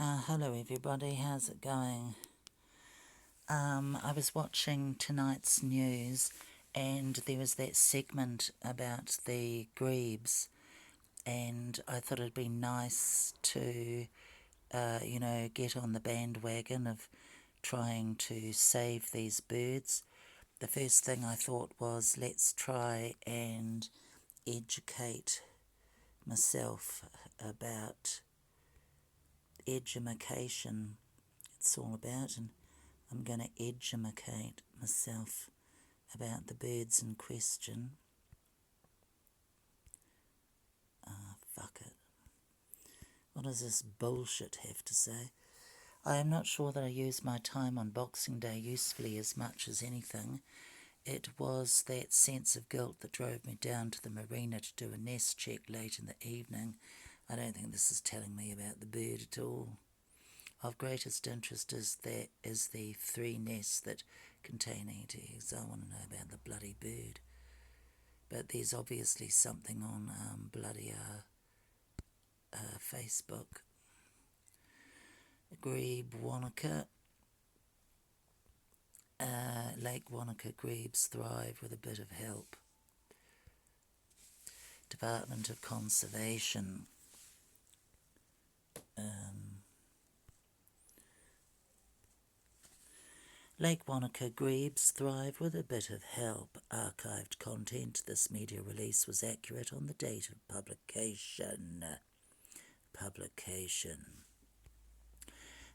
Hello everybody, how's it going? I was watching tonight's news and there was that segment about the grebes, and I thought it'd be nice to, get on the bandwagon of trying to save these birds. The first thing I thought was let's try and educate myself about edumacation. It's all about, and I'm going to educate myself about the birds in question. Fuck it. What does this bullshit have to say? I am not sure that I used my time on Boxing Day usefully as much as anything. It was that sense of guilt that drove me down to the marina to do a nest check late in the evening. I don't think this is telling me about the bird at all. Of greatest interest is the 3 nests that contain 8 eggs. I want to know about the bloody bird. But there's obviously something on Facebook. Grebe Wanaka. Lake Wanaka grebes thrive with a bit of help. Department of Conservation. Lake Wanaka grebes thrive with a bit of help. Archived content. This media release was accurate on the date of publication.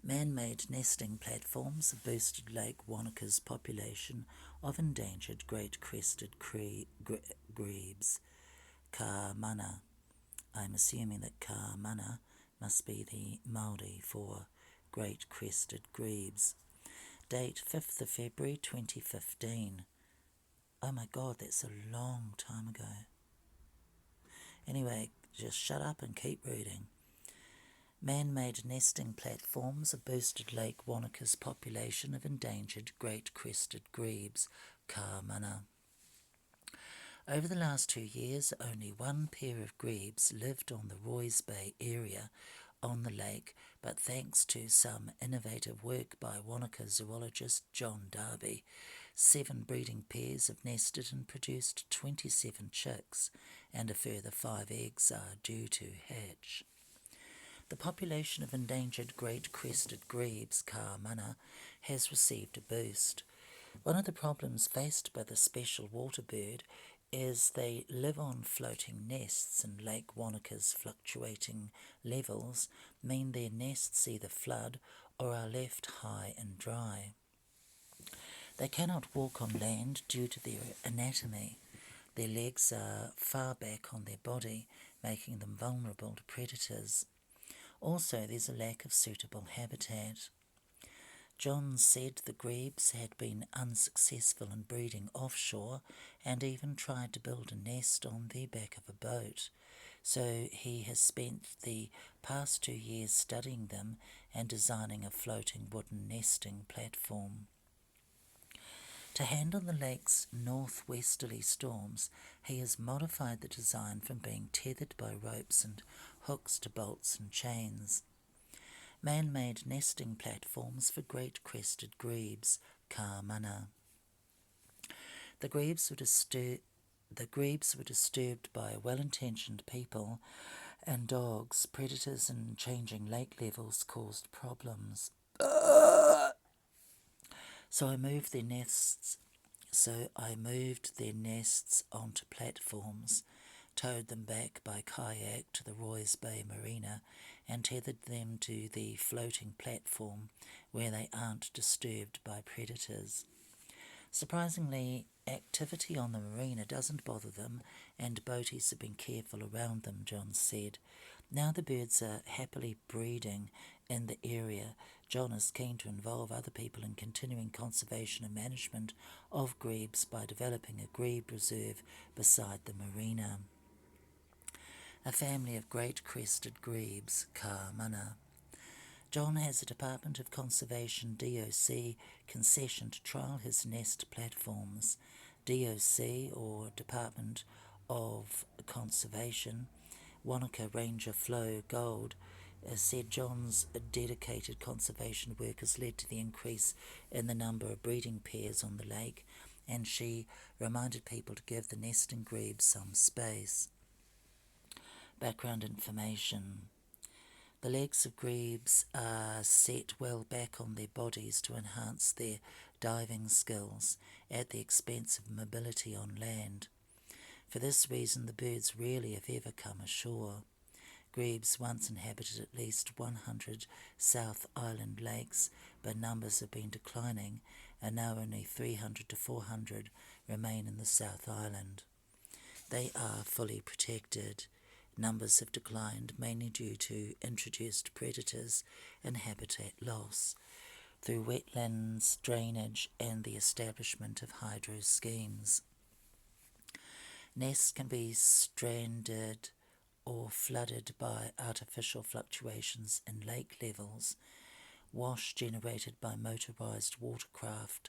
Man-made nesting platforms have boosted Lake Wanaka's population of endangered great-crested grebes. Ka mana. I'm assuming that ka mana must be the Māori for great-crested grebes. Date 5th of February 2015. Oh my god, that's a long time ago. Anyway, just shut up and keep reading. Man-made nesting platforms have boosted Lake Wanaka's population of endangered great-crested grebes, ka mana. Over the last 2 years, only 1 pair of grebes lived on the Roy's Bay area on the lake, but thanks to some innovative work by Wanaka zoologist John Darby, 7 breeding pairs have nested and produced 27 chicks, and a further 5 eggs are due to hatch. The population of endangered great-crested grebes, ka mana, has received a boost. One of the problems faced by the special water bird is they live on floating nests, and Lake Wanaka's fluctuating levels mean their nests either flood or are left high and dry. They cannot walk on land due to their anatomy. Their legs are far back on their body, making them vulnerable to predators. Also, there's a lack of suitable habitat. John said the grebes had been unsuccessful in breeding offshore and even tried to build a nest on the back of a boat. So he has spent the past 2 years studying them and designing a floating wooden nesting platform. To handle the lake's northwesterly storms, he has modified the design from being tethered by ropes and hooks to bolts and chains. Man-made nesting platforms for great-crested grebes, ka mana. The grebes were disturbed by well-intentioned people and dogs. Predators and changing lake levels caused problems. So I moved their nests onto platforms, towed them back by kayak to the Roy's Bay Marina, and tethered them to the floating platform where they aren't disturbed by predators. Surprisingly, activity on the marina doesn't bother them, and boaties have been careful around them, John said. Now the birds are happily breeding in the area. John is keen to involve other people in continuing conservation and management of grebes by developing a grebe reserve beside the marina. A family of great-crested grebes, ka mana. John has a Department of Conservation DOC concession to trial his nest platforms. DOC, or Department of Conservation, Wanaka Ranger Flow Gold, said John's dedicated conservation work has led to the increase in the number of breeding pairs on the lake, and she reminded people to give the nesting grebes some space. Background information. The legs of grebes are set well back on their bodies to enhance their diving skills at the expense of mobility on land. For this reason, the birds rarely, if ever, come ashore. Grebes once inhabited at least 100 South Island lakes, but numbers have been declining, and now only 300 to 400 remain in the South Island. They are fully protected. Numbers have declined mainly due to introduced predators and habitat loss, through wetlands, drainage, and the establishment of hydro schemes. Nests can be stranded or flooded by artificial fluctuations in lake levels. Wash generated by motorised watercraft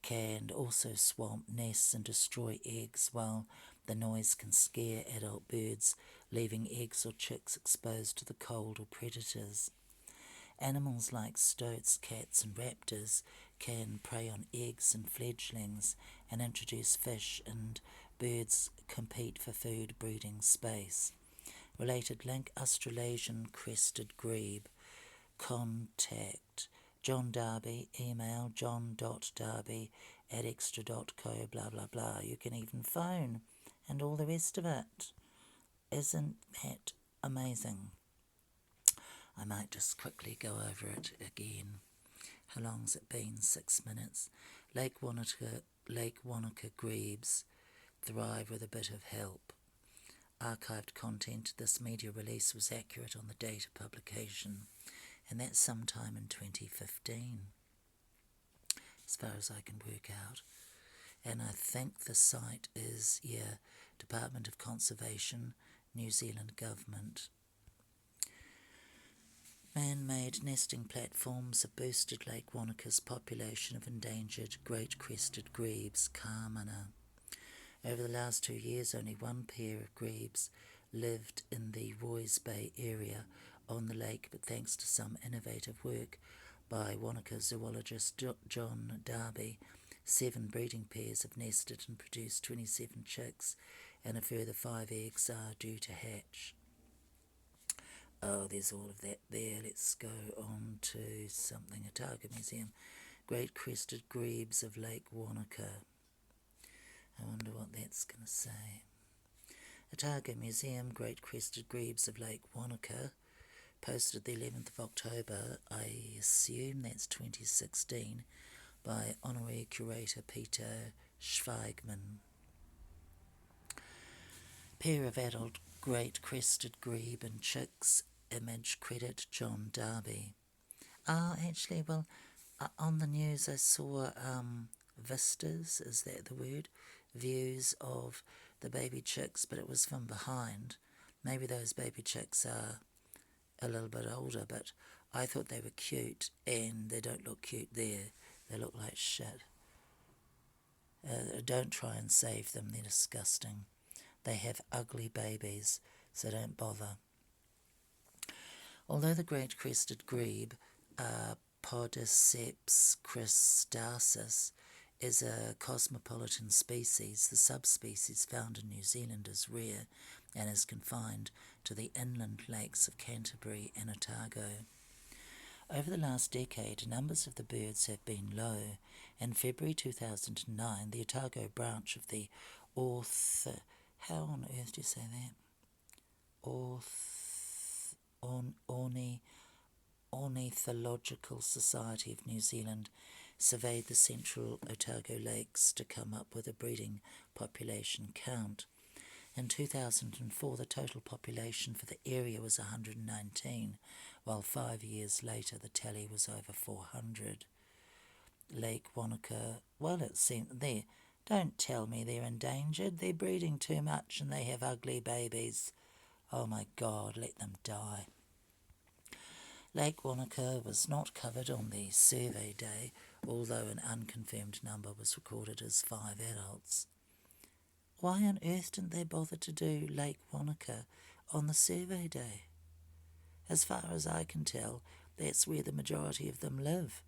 can also swamp nests and destroy eggs, while the noise can scare adult birds, leaving eggs or chicks exposed to the cold or predators. Animals like stoats, cats and raptors can prey on eggs and fledglings and introduce fish, and birds compete for food breeding space. Related link: Australasian crested grebe. Contact John Darby, email john.darby@extra.co, blah blah blah. You can even phone and all the rest of it. Isn't that amazing? I might just quickly go over it again. How long's it been? 6 minutes. Lake Wanaka grebes thrive with a bit of help. Archived content. This media release was accurate on the date of publication, and that's sometime in 2015, as far as I can work out. And I think the site is, Department of Conservation, New Zealand Government. Man-made nesting platforms have boosted Lake Wanaka's population of endangered great crested grebes, Kāmana. Over the last 2 years, only one pair of grebes lived in the Roy's Bay area on the lake, but thanks to some innovative work by Wanaka zoologist John Darby, 7 breeding pairs have nested and produced 27 chicks, and a further 5 eggs are due to hatch. Oh, there's all of that there. Let's go on to something. Otago Museum. Great crested grebes of Lake Wanaka. I wonder what that's going to say. Otago Museum, Great Crested Grebes of Lake Wanaka, posted the 11th of October, I assume that's 2016, by Honorary Curator Peter Schweigman. Pair of adult great crested grebe and chicks, image credit John Darby. Actually, on the news I saw vistas, is that the word? Views of the baby chicks, but it was from behind. Maybe those baby chicks are a little bit older, but I thought they were cute, and they don't look cute there. They look like shit. Don't try and save them, they're disgusting. They have ugly babies, so don't bother. Although the great crested grebe, Podiceps cristatus, is a cosmopolitan species, the subspecies found in New Zealand is rare and is confined to the inland lakes of Canterbury and Otago. Over the last decade, numbers of the birds have been low. In February 2009, the Otago branch of the how on earth do you say that? Ornithological Society of New Zealand surveyed the central Otago lakes to come up with a breeding population count. In 2004, the total population for the area was 119, while 5 years later the tally was over 400. Lake Wanaka, it seemed there. Don't tell me they're endangered. They're breeding too much and they have ugly babies. Oh my God, let them die. Lake Wanaka was not covered on the survey day, although an unconfirmed number was recorded as 5 adults. Why on earth didn't they bother to do Lake Wanaka on the survey day? As far as I can tell, that's where the majority of them live.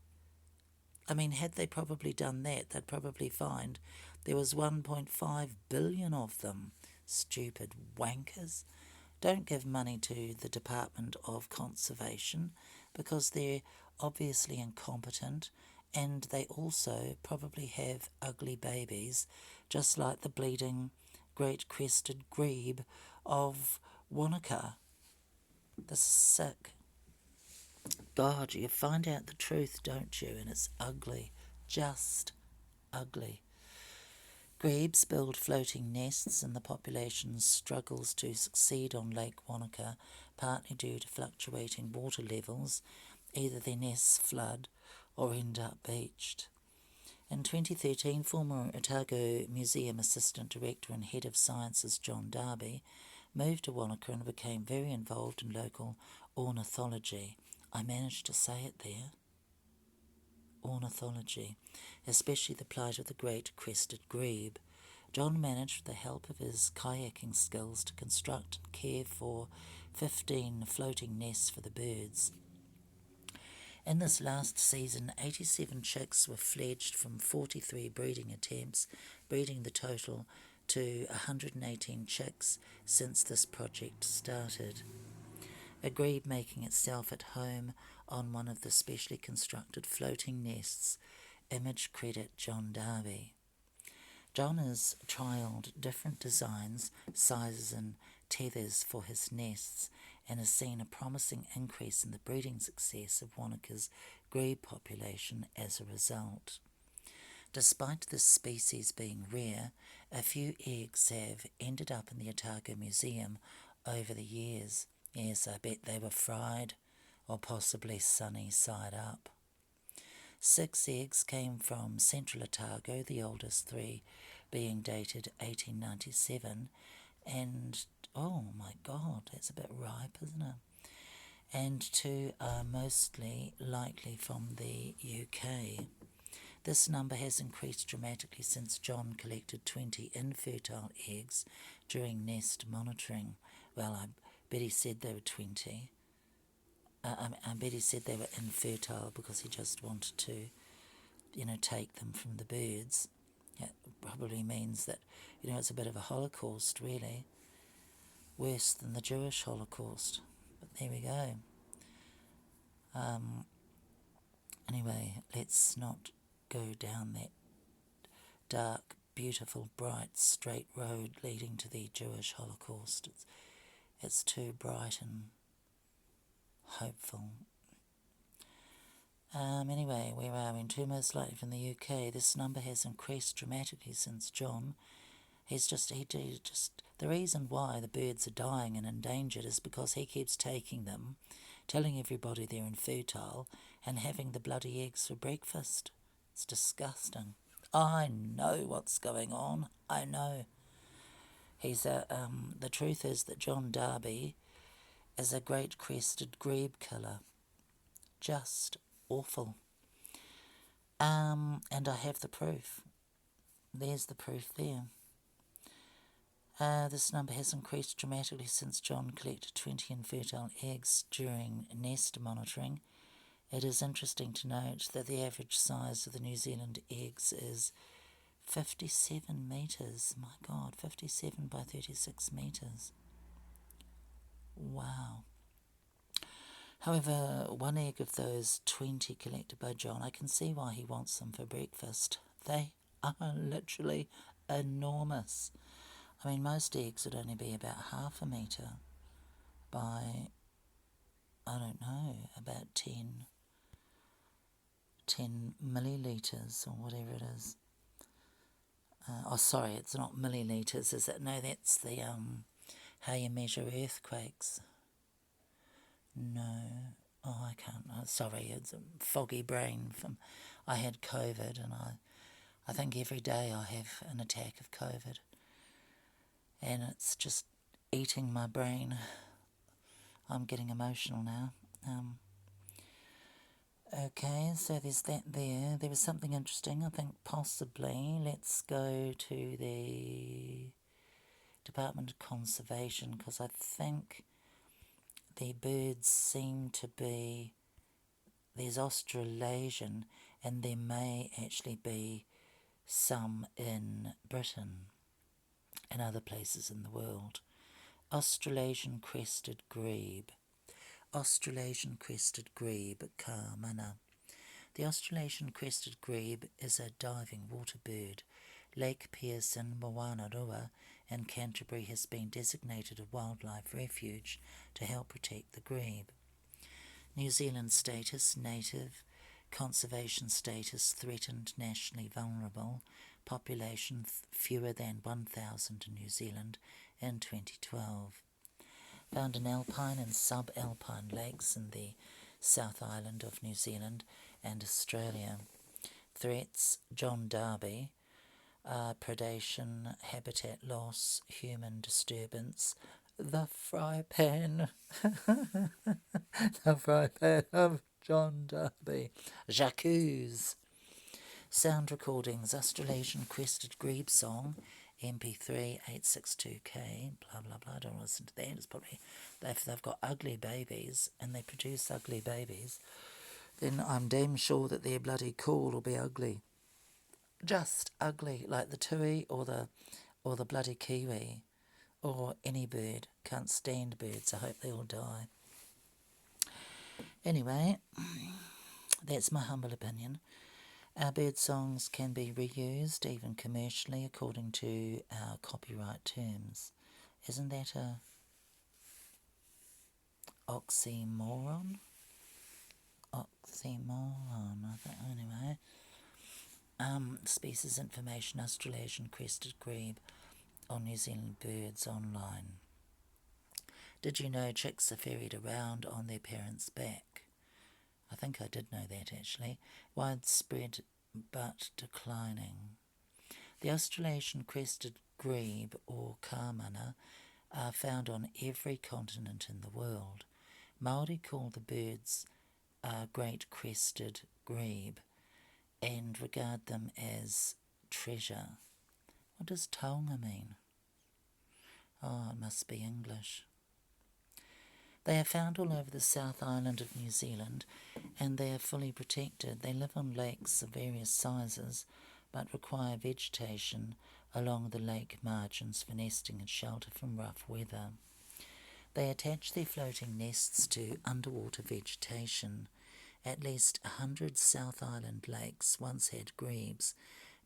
I mean, had they probably done that, they'd probably find there was 1.5 billion of them. Stupid wankers. Don't give money to the Department of Conservation because they're obviously incompetent, and they also probably have ugly babies, just like the bleeding great crested grebe of Wanaka. This is sick. God, you find out the truth, don't you? And it's ugly. Just ugly. Grebes build floating nests and the population struggles to succeed on Lake Wanaka, partly due to fluctuating water levels. Either their nests flood or end up beached. In 2013, former Otago Museum Assistant Director and Head of Sciences John Darby moved to Wanaka and became very involved in local ornithology. I managed to say it there. Ornithology, especially the plight of the great crested grebe. John managed, with the help of his kayaking skills, to construct and care for 15 floating nests for the birds. In this last season, 87 chicks were fledged from 43 breeding attempts, breeding the total to 118 chicks since this project started. A grebe making itself at home on one of the specially constructed floating nests. Image credit John Darby. John has trialled different designs, sizes and tethers for his nests and has seen a promising increase in the breeding success of Wanaka's grebe population as a result. Despite this species being rare, a few eggs have ended up in the Otago Museum over the years. Yes, I bet they were fried or possibly sunny side up. 6 eggs came from Central Otago, the oldest 3 being dated 1897, and oh my God, that's a bit ripe, isn't it? And 2 are mostly likely from the UK. This number has increased dramatically since John collected 20 infertile eggs during nest monitoring. Well, I bet he said they were 20. I bet he said they were infertile because he just wanted to, take them from the birds. It probably means that, it's a bit of a Holocaust, really. Worse than the Jewish Holocaust. But there we go. Anyway, let's not go down that dark, beautiful, bright, straight road leading to the Jewish Holocaust. It's too bright and hopeful. Anyway, where are we? 2 most likely from the UK. This number has increased dramatically since John. He just, the reason why the birds are dying and endangered is because he keeps taking them, telling everybody they're infertile, and having the bloody eggs for breakfast. It's disgusting. I know what's going on. I know. The truth is that John Darby is a great crested grebe killer. Just awful. And I have the proof. There's the proof there. This number has increased dramatically since John collected 20 infertile eggs during nest monitoring. It is interesting to note that the average size of the New Zealand eggs is 57 metres. My God, 57 by 36 metres. Wow. However, 1 egg of those 20 collected by John, I can see why he wants them for breakfast. They are literally enormous. I mean, most eggs would only be about half a metre by, I don't know, about 10 millilitres or whatever it is. Sorry, it's not millilitres, is it? No, that's the how you measure earthquakes. No, I can't. Sorry, it's a foggy brain. I had COVID, and I think every day I have an attack of COVID, and it's just eating my brain. I'm getting emotional now. Okay, so there's that there. There was something interesting, I think, possibly. Let's go to the Department of Conservation, because I think the birds seem to be, there's Australasian, and there may actually be some in Britain and other places in the world. Australasian crested grebe. Australasian crested grebe, ka mana. The Australasian crested grebe is a diving water bird. Lake Pearson, Moanarua in Canterbury has been designated a wildlife refuge to help protect the grebe. New Zealand status, native. Conservation status, threatened, nationally vulnerable. Population fewer than 1,000 in New Zealand in 2012. Found in alpine and subalpine lakes in the South Island of New Zealand and Australia. Threats: John Darby, predation, habitat loss, human disturbance, the fry pan, the fry pan of John Darby, Jacques. Sound recordings: Australasian crested grebe song, MP3 862K, blah blah blah. I don't listen to that. It's probably if they've got ugly babies and they produce ugly babies, then I'm damn sure that their bloody call will be ugly. Just ugly, like the tui or the bloody kiwi or any bird. Can't stand birds. I hope they all die. Anyway, that's my humble opinion. Our bird songs can be reused, even commercially, according to our copyright terms. Isn't that a oxymoron? Oxymoron, I think. Anyway. Species information, Australasian crested grebe on New Zealand Birds Online. Did you know chicks are ferried around on their parents' back? I think I did know that actually. Widespread but declining. The Australasian crested grebe, or kāmana, are found on every continent in the world. Māori call the birds great crested grebe and regard them as treasure. What does taonga mean? Oh, it must be English. They are found all over the South Island of New Zealand and they are fully protected. They live on lakes of various sizes but require vegetation along the lake margins for nesting and shelter from rough weather. They attach their floating nests to underwater vegetation. At least 100 South Island lakes once had grebes,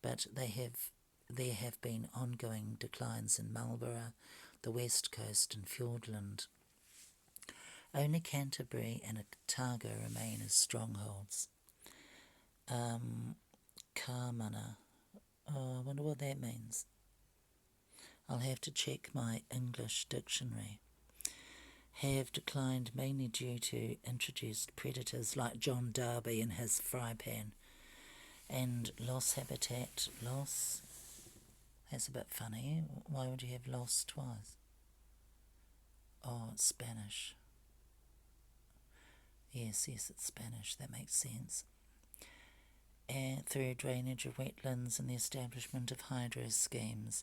but there have been ongoing declines in Marlborough, the West Coast and Fiordland. Only Canterbury and Otago remain as strongholds. Kāmana. Oh, I wonder what that means. I'll have to check my English dictionary. Have declined mainly due to introduced predators like John Darby and his fry pan, and loss habitat loss. That's a bit funny. Why would you have loss twice? Oh, it's Spanish. Yes, it's Spanish. That makes sense. And through drainage of wetlands and the establishment of hydro schemes,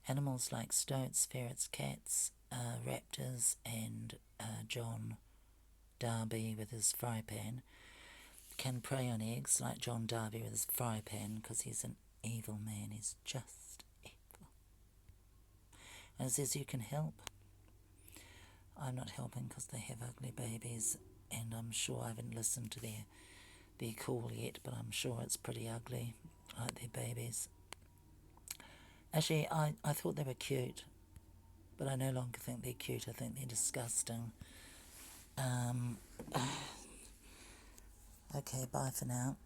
animals like stoats, ferrets, cats, raptors and John Darby with his fry pan can prey on eggs like John Darby with his fry pan because he's an evil man. He's just evil. And it says you can help. I'm not helping because they have ugly babies and I'm sure I haven't listened to their call yet, but I'm sure it's pretty ugly, like their babies. Actually, I thought they were cute, but I no longer think they're cute. I think they're disgusting. Okay, bye for now.